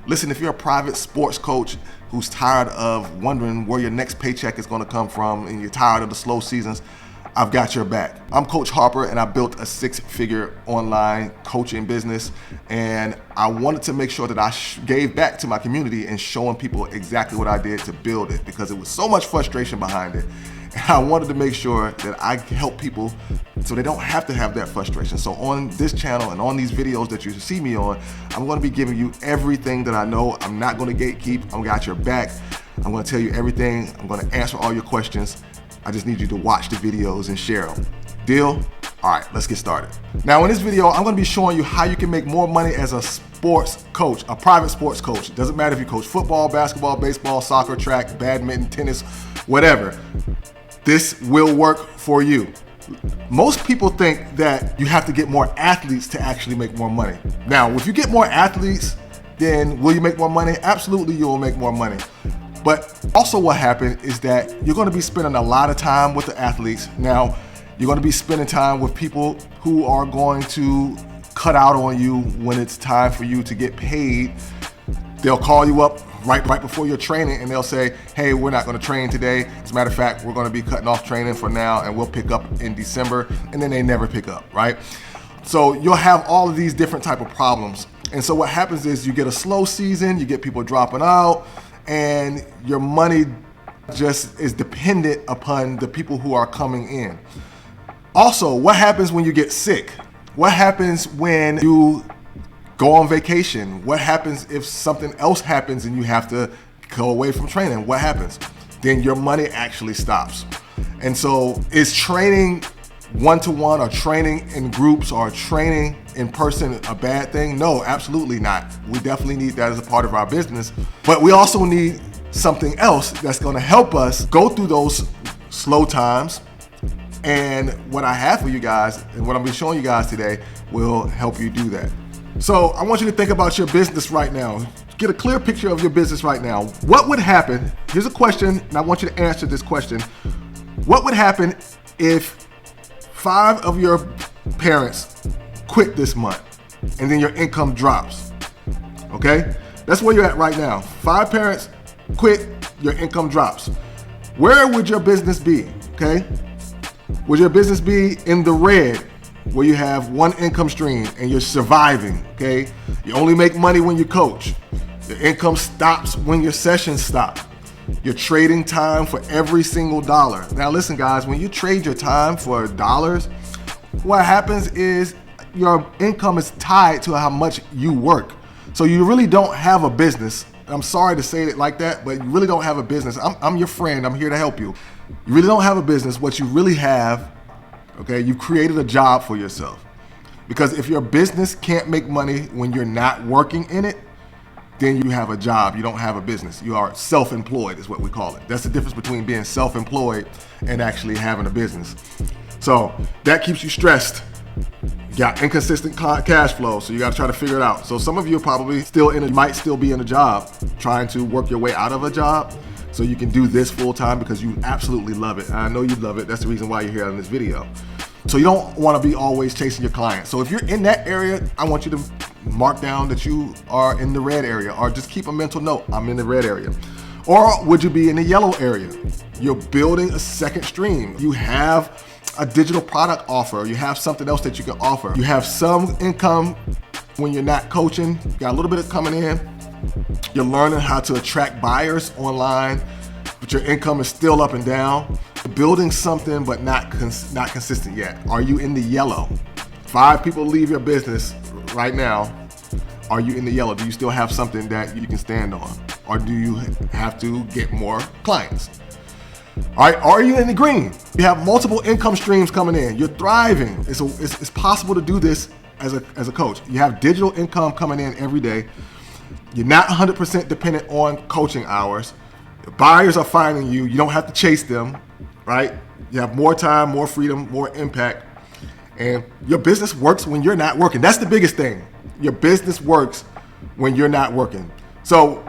Listen, if you're a private sports coach who's tired of wondering where your next paycheck is going to come from and you're tired of the slow seasons, I've got your back. I'm Coach Harper, and I built a 6-figure online coaching business, and I wanted to make sure that I gave back to my community and showing people exactly what I did to build it, because it was so much frustration behind it. And I wanted to make sure that I help people so they don't have to have that frustration. So on this channel and on these videos that you see me on, I'm going to be giving you everything that I know. I'm not going to gatekeep. I've got your back. I'm going to tell you everything. I'm going to answer all your questions. I just need you to watch the videos and share them. Deal? All right, let's get started. Now in this video, I'm gonna be showing you how you can make more money as a sports coach, a private sports coach. It doesn't matter if you coach football, basketball, baseball, soccer, track, badminton, tennis, whatever. This will work for you. Most people think that you have to get more athletes to actually make more money. Now, if you get more athletes, then will you make more money? Absolutely, you will make more money. But also what happened is that you're going to be spending a lot of time with the athletes. Now, you're going to be spending time with people who are going to cut out on you when it's time for you to get paid. They'll call you up right before your training and they'll say, hey, we're not going to train today. As a matter of fact, we're going to be cutting off training for now and we'll pick up in December. And then they never pick up, right? So you'll have all of these different type of problems. And so what happens is you get a slow season, you get people dropping out, and your money just is dependent upon the people who are coming in. Also, what happens when you get sick? What happens when you go on vacation? What happens if something else happens and you have to go away from training? What happens? Then your money actually stops. And so is training one-to-one or training in groups or training in person a bad thing? No, absolutely not. We definitely need that as a part of our business, but we also need something else that's going to help us go through those slow times. And what I have for you guys and what I'm going to be showing you guys today will help you do that. So I want you to think about your business right now. Get a clear picture of your business right now. What would happen? Here's a question, and I want you to answer this question. What would happen if 5 of your parents quit this month and then your income drops? Okay, that's where you're at right now. 5 parents quit, your income drops. Where would your business be? Okay, would your business be in the red, where you have one income stream and you're surviving? Okay, you only make money when you coach. Your income stops when your sessions stop. You're trading time for every single dollar. Now listen guys, when you trade your time for dollars, what happens is your income is tied to how much you work. So you really don't have a business. I'm sorry to say it like that, but you really don't have a business. I'm your friend, I'm here to help you. You really don't have a business. What you really have, okay, you've created a job for yourself. Because if your business can't make money when you're not working in it, then you have a job. You don't have a business. You are self-employed is what we call it. That's the difference between being self-employed and actually having a business. So that keeps you stressed. You got inconsistent cash flow, so you got to try to figure it out. So some of you are probably might still be in a job, trying to work your way out of a job so you can do this full time because you absolutely love it. And I know you love it. That's the reason why you're here on this video. So you don't want to be always chasing your clients. So if you're in that area, I want you to mark down that you are in the red area, or just keep a mental note, I'm in the red area. Or would you be in the yellow area? You're building a second stream. You have a digital product offer. You have something else that you can offer. You have some income when you're not coaching. You got a little bit of coming in. You're learning how to attract buyers online, but your income is still up and down. You're building something, but not consistent yet. Are you in the yellow? 5 people leave your business right now. Are you in the yellow? Do you still have something that you can stand on? Or do you have to get more clients? All right, are you in the green? You have multiple income streams coming in. You're thriving. It's possible to do this as a coach. You have digital income coming in every day. You're not 100% dependent on coaching hours. The buyers are finding you. You don't have to chase them, right? You have more time, more freedom, more impact. And your business works when you're not working. That's the biggest thing. Your business works when you're not working. So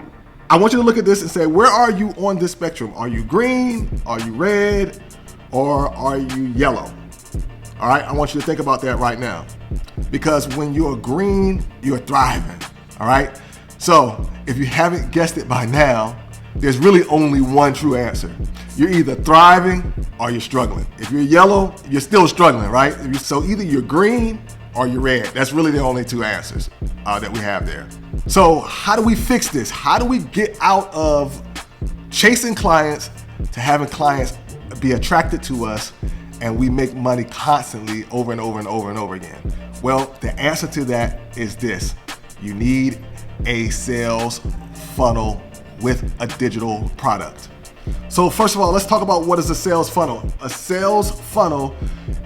I want you to look at this and say, where are you on this spectrum? Are you green? Are you red? Or are you yellow? All right, I want you to think about that right now. Because when you're green, you're thriving. All right? So if you haven't guessed it by now, there's really only one true answer. You're either thriving or you're struggling. If you're yellow, you're still struggling, right? So either you're green or you're red. That's really the only two answers that we have there. So how do we fix this? How do we get out of chasing clients to having clients be attracted to us and we make money constantly over and over and over and over again? Well, the answer to that is this. You need a sales funnel with a digital product. So first of all, let's talk about what is a sales funnel. A sales funnel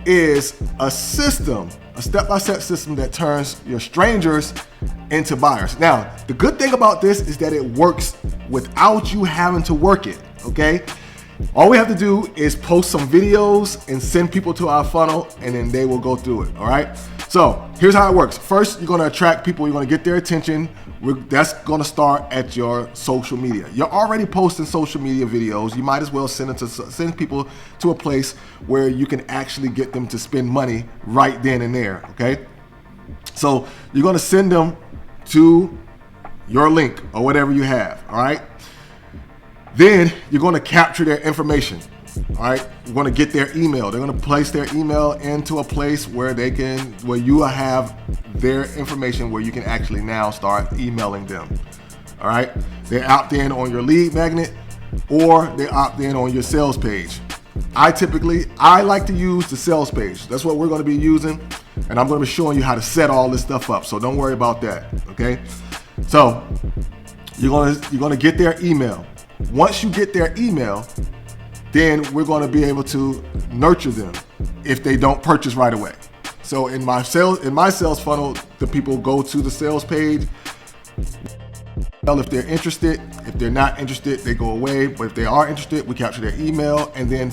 is a system, a step-by-step system that turns your strangers into buyers. Now, the good thing about this is that it works without you having to work it, okay? All we have to do is post some videos and send people to our funnel, and then they will go through it, all right? So here's how it works. First, you're gonna attract people, you're gonna get their attention. That's gonna start at your social media. You're already posting social media videos. You might as well send people to a place where you can actually get them to spend money right then and there, okay? So you're gonna send them to your link or whatever you have, all right? Then you're gonna capture their information. All right, you're going to get their email. They're going to place their email into a place where you have their information where you can actually now start emailing them. All right, they opt in on your lead magnet or they opt in on your sales page. I like to use the sales page. That's what we're going to be using, and I'm going to be showing you how to set all this stuff up. So don't worry about that. Okay, so you're going to get their email. Once you get their email, then we're going to be able to nurture them if they don't purchase right away. So in my sales funnel, the people go to the sales page. Well, if they're interested, if they're not interested, they go away. But if they are interested, we capture their email, and then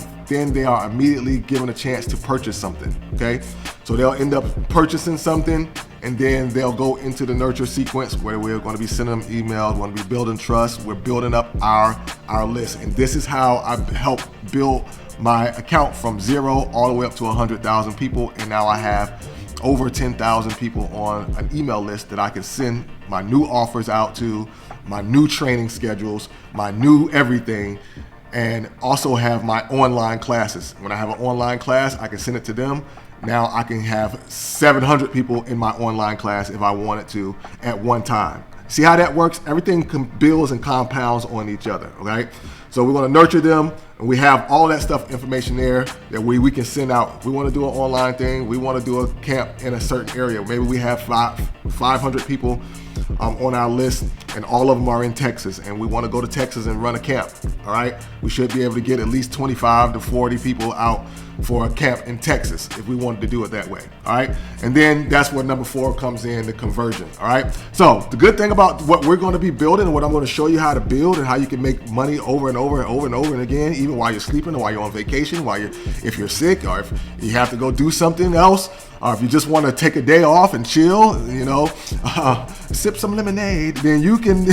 they are immediately given a chance to purchase something. Okay, so they'll end up purchasing something, and then they'll go into the nurture sequence where we're going to be sending them emails. We're going to be building trust. We're building up our list, and this is how I help build my account from 0 all the way up to 100,000 people, and now I have over 10,000 people on an email list that I can send my new offers out to, my new training schedules, my new everything, and also have my online classes. When I have an online class, I can send it to them. Now I can have 700 people in my online class if I wanted to at one time. See how that works? Everything builds and compounds on each other, okay? So we're gonna nurture them, and we have all that stuff, information there that we can send out. We wanna do an online thing, we wanna do a camp in a certain area. Maybe we have 500 people on our list, and all of them are in Texas, and we wanna go to Texas and run a camp, all right? We should be able to get at least 25 to 40 people out for a camp in Texas if we wanted to do it that way, all right? And then that's where number 4 comes in, the conversion, all right? So the good thing about what we're gonna be building and what I'm gonna show you how to build and how you can make money over and over and over and over and again, even while you're sleeping or while you're on vacation, if you're sick or if you have to go do something else, or if you just wanna take a day off and chill, sip some lemonade, then you can,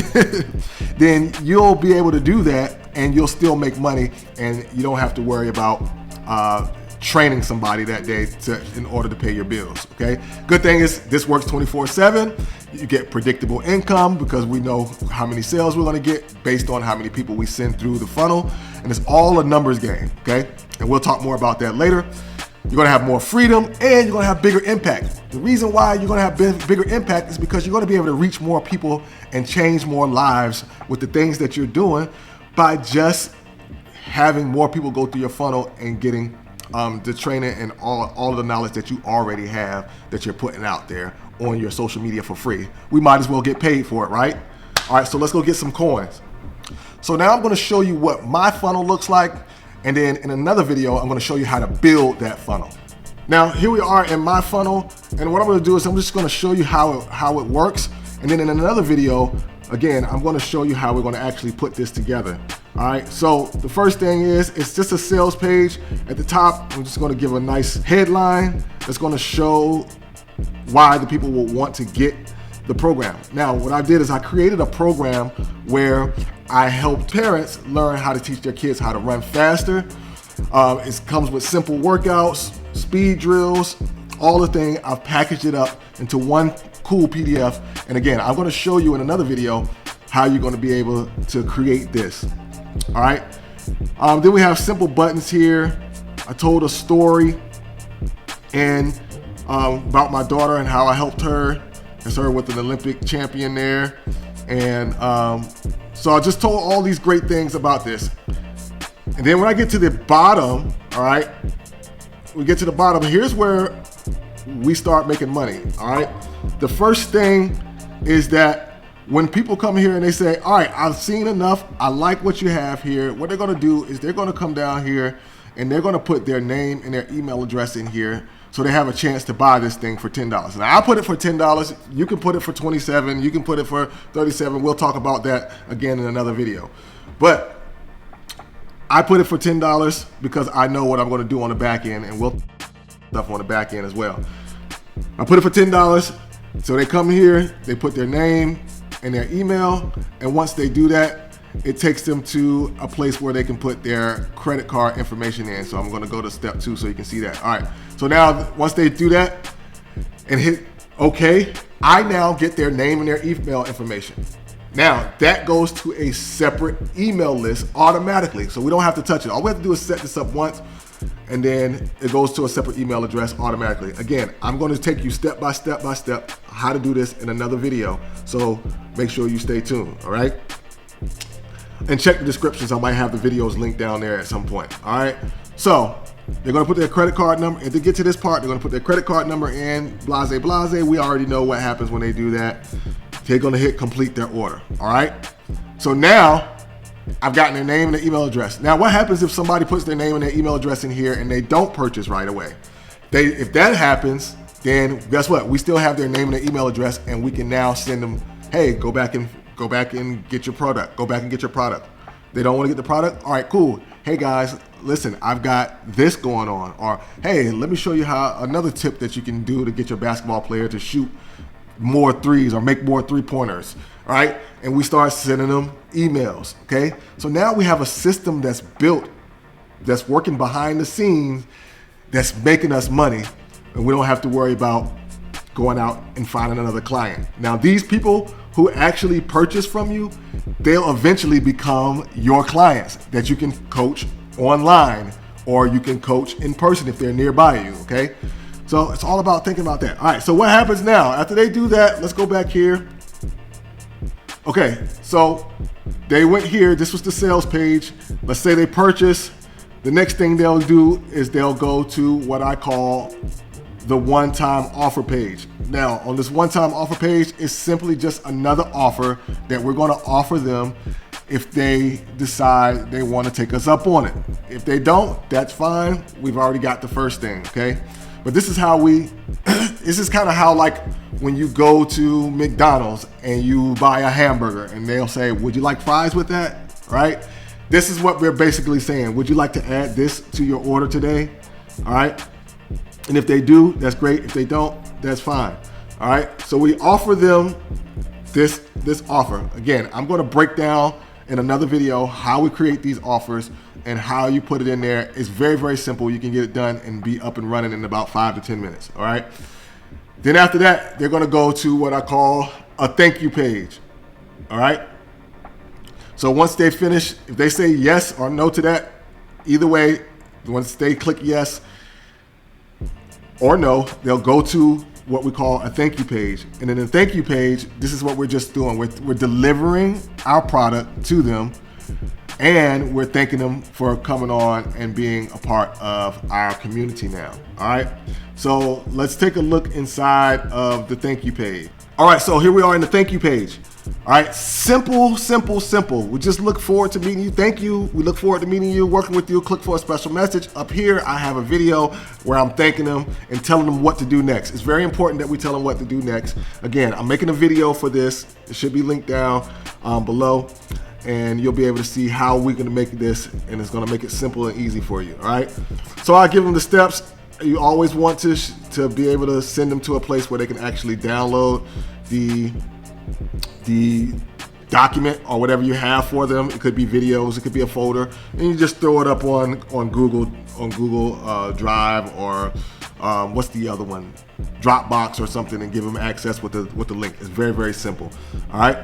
then you'll be able to do that and you'll still make money, and you don't have to worry about training somebody that day in order to pay your bills, okay? Good thing is this works 24/7. You get predictable income because we know how many sales we're gonna get based on how many people we send through the funnel, and it's all a numbers game, okay? And we'll talk more about that later. You're gonna have more freedom and you're gonna have bigger impact. The reason why you're gonna have bigger impact is because you're gonna be able to reach more people and change more lives with the things that you're doing by just having more people go through your funnel and getting the training and all of the knowledge that you already have that you're putting out there on your social media for free. We might as well get paid for it, right? All right, so let's go get some coins. So now I'm gonna show you what my funnel looks like, and then in another video, I'm gonna show you how to build that funnel. Now, here we are in my funnel, and what I'm gonna do is I'm just gonna show you how it works, and then in another video, again, I'm gonna show you how we're gonna actually put this together. All right, so the first thing is, it's just a sales page. At the top, I'm just gonna give a nice headline that's gonna show why the people will want to get the program. Now, what I did is I created a program where I help parents learn how to teach their kids how to run faster. It comes with simple workouts, speed drills, all the thing. I've packaged it up into one cool PDF. And again, I'm gonna show you in another video how you're gonna be able to create this, all right? Then we have simple buttons here. I told a story and about my daughter and how I helped her. It's her with an Olympic champion there. And so I just told all these great things about this. And then when I get to the bottom, all right, we get to the bottom, here's where we start making money, all right? The first thing is that when people come here and they say, all right, I've seen enough, I like what you have here, what they're gonna do is they're gonna come down here and they're gonna put their name and their email address in here so they have a chance to buy this thing for $10. Now, I put it for $10. You can put it for $27. You can put it for $37. We'll talk about that again in another video. But I put it for $10 because I know what I'm going to do on the back end, and we'll stuff on the back end as well. I put it for $10. So they come here, they put their name and their email, and once they do that, it takes them to a place where they can put their credit card information in. So I'm going to go to step 2 so you can see that. All right. So now once they do that and hit OK, I now get their name and their email information. Now that goes to a separate email list automatically. So we don't have to touch it. All we have to do is set this up once, and then it goes to a separate email address automatically. Again, I'm going to take you step by step how to do this in another video. So make sure you stay tuned. All right. And check the descriptions. I might have the videos linked down there at some point. All right. So they're going to put their credit card number. If they get to this part, they're going to put their credit card number in, blase. We already know what happens when they do that. They're going to hit complete their order. All right. So now I've gotten their name and their email address. Now, what happens if somebody puts their name and their email address in here and they don't purchase right away? If that happens, then guess what? We still have their name and their email address, and we can now send them, hey, go back and get your product. Go back and get your product. They don't want to get the product? All right, cool. Hey guys, listen, I've got this going on. Or hey, let me show you how another tip that you can do to get your basketball player to shoot more threes or make more 3-pointers. All right, and we start sending them emails. Okay, so now we have a system that's built, that's working behind the scenes, that's making us money, and we don't have to worry about going out and finding another client. Now, these people who actually purchase from you, they'll eventually become your clients that you can coach online, or you can coach in person if they're nearby you, okay? So it's all about thinking about that. All right, so what happens now? After they do that, let's go back here. Okay, so they went here. This was the sales page. Let's say they purchase. The next thing they'll do is they'll go to what I call the one-time offer page. Now, on this one-time offer page, it's simply just another offer that we're going to offer them if they decide they want to take us up on it. If they don't, that's fine. We've already got the first thing, okay? But this is how this is kind of how, like, when you go to McDonald's and you buy a hamburger and they'll say, would you like fries with that, right? This is what we're basically saying. Would you like to add this to your order today? All right. And if they do, that's great. If they don't, that's fine. All right. So we offer them this offer. Again, I'm going to break down in another video how we create these offers and how you put it in there. It's very, very simple. You can get it done and be up and running in about 5 to 10 minutes. All right. Then after that, they're going to go to what I call a thank you page. All right. So once they finish, if they say yes or no to that, either way, once they click yes or no, they'll go to what we call a thank you page. And in the thank you page, this is what we're just doing. We're delivering our product to them, and we're thanking them for coming on and being a part of our community now. All right. So let's take a look inside of the thank you page. All right. So here we are in the thank you page. All right, simple, simple, simple. We just look forward to meeting you. Thank you. We look forward to meeting you, working with you. Click for a special message. Up here, I have a video where I'm thanking them and telling them what to do next. It's very important that we tell them what to do next. Again, I'm making a video for this. It should be linked down below, and you'll be able to see how we're going to make this, and it's going to make it simple and easy for you. All right. So I give them the steps. You always want to be able to send them to a place where they can actually download the document or whatever you have for them. It could be videos, it could be a folder, and you just throw it up on Google Drive or what's the other one? Dropbox or something, and give them access with the link. It's very, very simple. All right.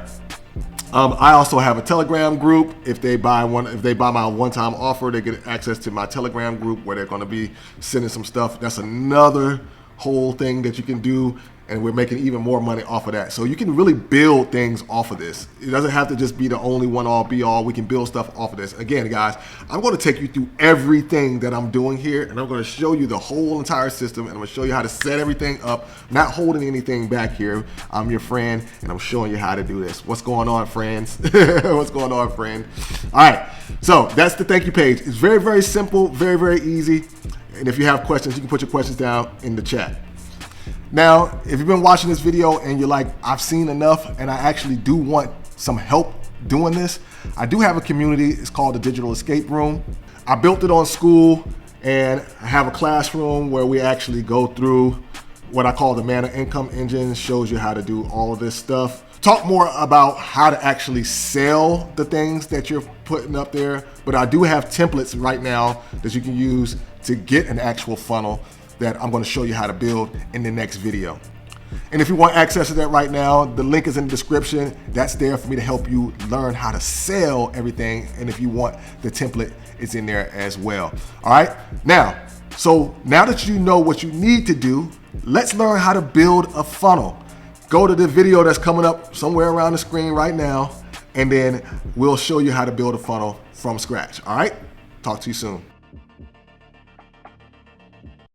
I also have a Telegram group. If they buy my one-time offer, they get access to my Telegram group where they're going to be sending some stuff. That's another whole thing that you can do, and we're making even more money off of that. So you can really build things off of this. It doesn't have to just be the only one all be all. We can build stuff off of this. Again, guys, I'm going to take you through everything that I'm doing here, and I'm going to show you the whole entire system, and I'm going to show you how to set everything up, not holding anything back here. I'm your friend, and I'm showing you how to do this. What's going on, friends? What's going on, friend? All right, so that's the thank you page. It's very, very simple, very, very easy. And if you have questions, you can put your questions down in the chat. Now, if you've been watching this video and you're like, I've seen enough and I actually do want some help doing this, I do have a community. It's called the Digital Escape Room. I built it on school, and I have a classroom where we actually go through what I call the Mana Income Engine. It shows you how to do all of this stuff. Talk more about how to actually sell the things that you're putting up there. But I do have templates right now that you can use to get an actual funnel that I'm going to show you how to build in the next video. And if you want access to that right now, the link is in the description. That's there for me to help you learn how to sell everything. And if you want the template, it's in there as well. All right. Now that you know what you need to do, let's learn how to build a funnel. Go to the video that's coming up somewhere around the screen right now, and then we'll show you how to build a funnel from scratch. All right. Talk to you soon.